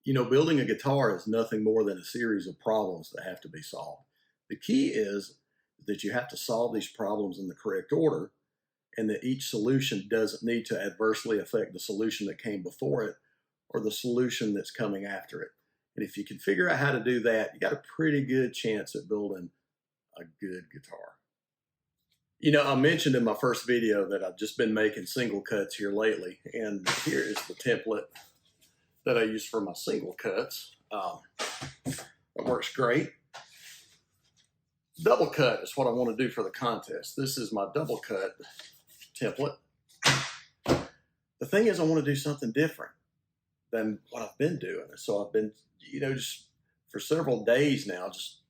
You know, building a guitar is nothing more than a series of problems that have to be solved. The key is that you have to solve these problems in the correct order, and that each solution doesn't need to adversely affect the solution that came before it or the solution that's coming after it. And if you can figure out how to do that, you got a pretty good chance at building a good guitar. You know, I mentioned in my first video that I've just been making single cuts here lately, and here is the template that I use for my single cuts. It works great. Double cut is what I want to do for the contest. This is my double cut template. The thing is, I want to do something different than what I've been doing. So I've been, you know, just for several days now, just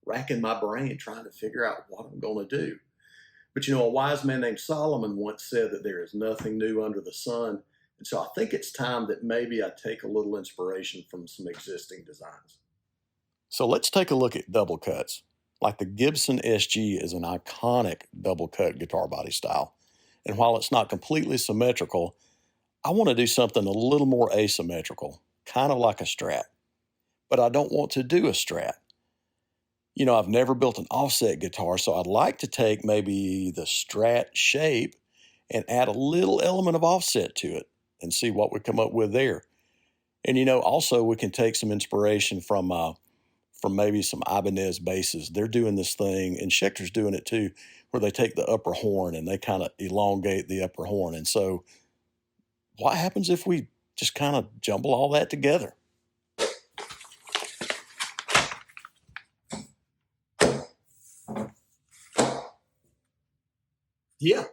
racking my brain trying to figure out what I'm going to do. But you know, a wise man named Solomon once said that there is nothing new under the sun. And so I think it's time that maybe I take a little inspiration from some existing designs. So let's take a look at double cuts. Like the Gibson SG is an iconic double cut guitar body style. And while it's not completely symmetrical, I want to do something a little more asymmetrical, kind of like a Strat. But I don't want to do a Strat. You know, I've never built an offset guitar, so I'd like to take maybe the Strat shape and add a little element of offset to it and see what we come up with there. And, you know, also we can take some inspiration from maybe some Ibanez basses. They're doing this thing, and Schecter's doing it too, where they take the upper horn and they kind of elongate the upper horn. And so what happens if we just kind of jumble all that together? Yeah,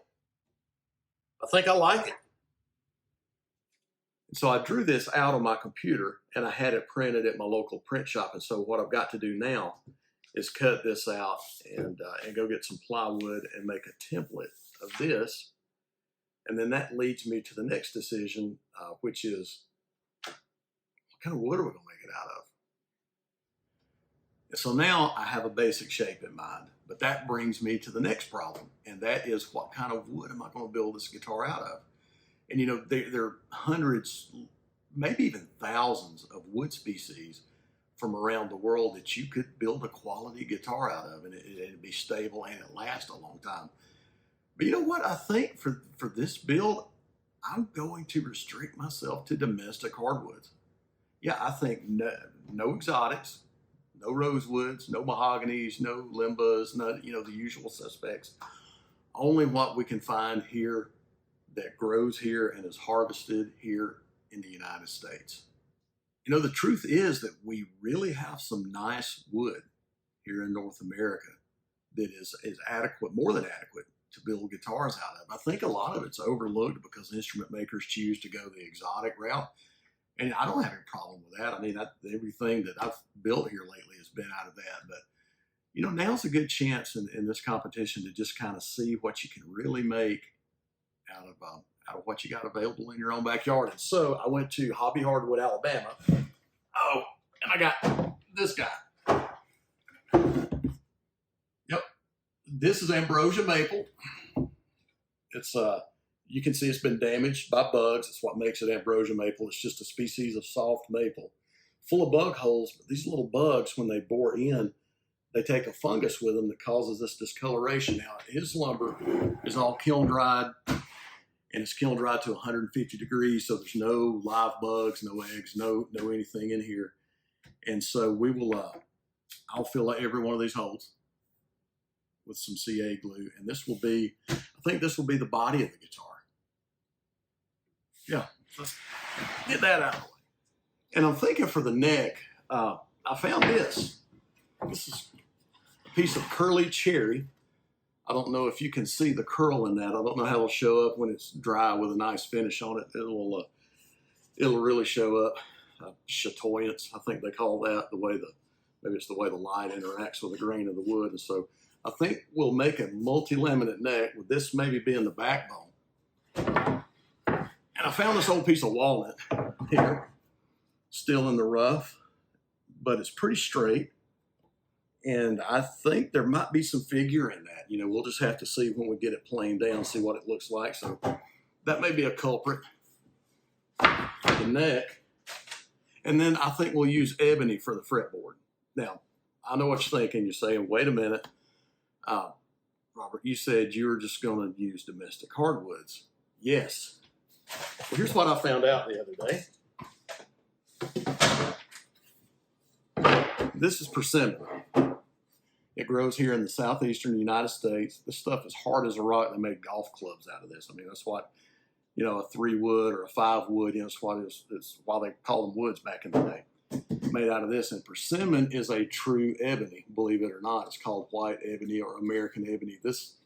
I think I like it. So I drew this out on my computer and I had it printed at my local print shop. And so what I've got to do now is cut this out and go get some plywood and make a template of this. And then that leads me to the next decision, which is what kind of wood are we going to make it out of? And so now I have a basic shape in mind, but that brings me to the next problem. And that is, what kind of wood am I going to build this guitar out of? And you know, there are hundreds, maybe even thousands of wood species from around the world that you could build a quality guitar out of, and it'd be stable and it'd last a long time. But you know what? I think for this build, I'm going to restrict myself to domestic hardwoods. Yeah, I think no exotics, no rosewoods, no mahoganies, no limbas, no, you know, the usual suspects. Only what we can find here that grows here and is harvested here in the United States. You know, the truth is that we really have some nice wood here in North America that is adequate, more than adequate, to build guitars out of. I think a lot of it's overlooked because instrument makers choose to go the exotic route. And I don't have any problem with that. I mean, everything that I've built here lately has been out of that. But, you know, now's a good chance in this competition to just kind of see what you can really make out of what you got available in your own backyard. And so I went to Hobby Hardwood, Alabama. Oh, and I got this guy. Yep. This is ambrosia maple. It's you can see it's been damaged by bugs. It's what makes it ambrosia maple. It's just a species of soft maple, full of bug holes. But these little bugs, when they bore in, they take a fungus with them that causes this discoloration. Now, his lumber is all kiln dried, and it's kiln dried to 150 degrees, so there's no live bugs, no eggs, no anything in here. And so we will, I'll fill every one of these holes with some CA glue, and this will be, I think this will be the body of the guitar. Yeah, let's get that out of the way. And I'm thinking for the neck, I found this. This is a piece of curly cherry. I don't know if you can see the curl in that. I don't know how it'll show up when it's dry with a nice finish on it. It'll really show up. Chatoyance, I think they call that, maybe it's the way the light interacts with the grain of the wood. And so I think we'll make a multi-laminate neck with this maybe being the backbone. And I found this old piece of walnut here, still in the rough, but it's pretty straight. And I think there might be some figure in that. You know, we'll just have to see when we get it planed down, see what it looks like. So that may be a culprit. The neck. And then I think we'll use ebony for the fretboard. Now, I know what you're thinking. You're saying, wait a minute, Robert, you said you were just going to use domestic hardwoods. Yes. Well, here's what I found out the other day. This is persimmon. It grows here in the southeastern United States. This stuff is hard as a rock. They made golf clubs out of this. I mean, that's what, you know, a 3-wood or a 5-wood, you know, it's why they call them woods back in the day. Made out of this. And persimmon is a true ebony, believe it or not. It's called white ebony or American ebony. This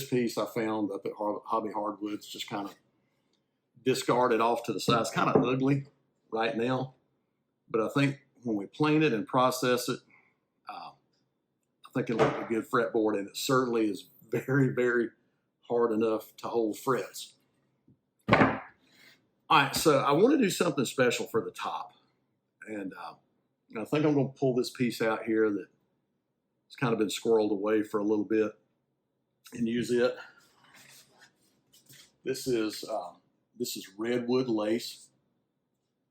piece I found up at Hobby Hardwoods, just kind of discarded off to the side. It's kind of ugly right now, but I think when we plane it and process it, I think it'll make a good fretboard, and it certainly is very, very hard enough to hold frets. All right, so I want to do something special for the top, and I think I'm going to pull this piece out here that's kind of been squirreled away for a little bit and use it. This is redwood lace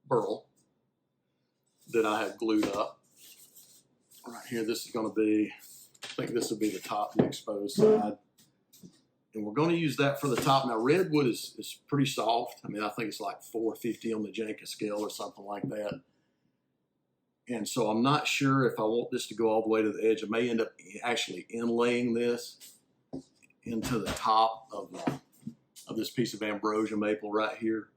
burl that I had glued up. Right here, this is going to be, I think this will be the top, the exposed side. And we're going to use that for the top. Now, redwood is pretty soft. I mean, I think it's like 450 on the Janka scale or something like that. And so I'm not sure if I want this to go all the way to the edge. I may end up actually inlaying this into the top of this piece of ambrosia maple right here.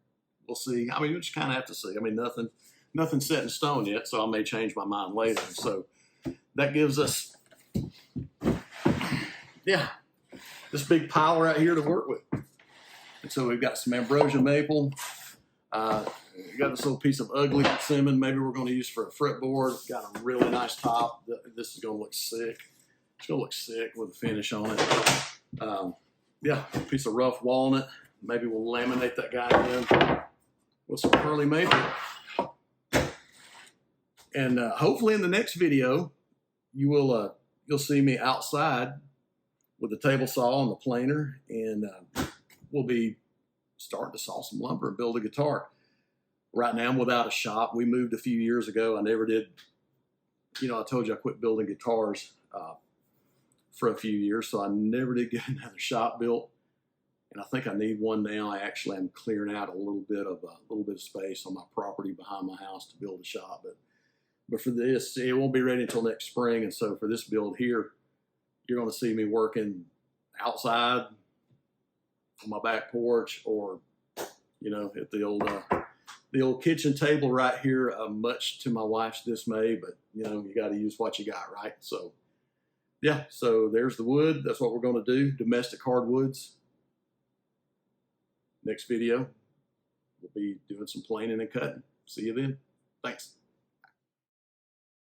We'll see. I mean, you just kind of have to see. I mean, nothing's set in stone yet, so I may change my mind later. So that gives us, yeah, this big pile right here to work with. And so we've got some ambrosia maple. We got this little piece of ugly persimmon. Maybe we're going to use for a fretboard. Got a really nice top. This is going to look sick. It's going to look sick with a finish on it. Yeah, a piece of rough walnut. Maybe we'll laminate that guy in with some curly maple. And hopefully in the next video, you'll see me outside with the table saw and the planer, and we'll be starting to saw some lumber and build a guitar. Right now, I'm without a shop. We moved a few years ago. I never did, you know, I told you I quit building guitars for a few years, so I never did get another shop built. And I think I need one now. I actually am clearing out a little bit of space on my property behind my house to build a shop. But for this, it won't be ready until next spring. And so for this build here, you're going to see me working outside on my back porch, or, you know, at the old kitchen table right here, much to my wife's dismay, but, you know, you got to use what you got, right? So, yeah, so there's the wood. That's what we're going to do, domestic hardwoods. Next video, we'll be doing some planing and cutting. See you then. Thanks.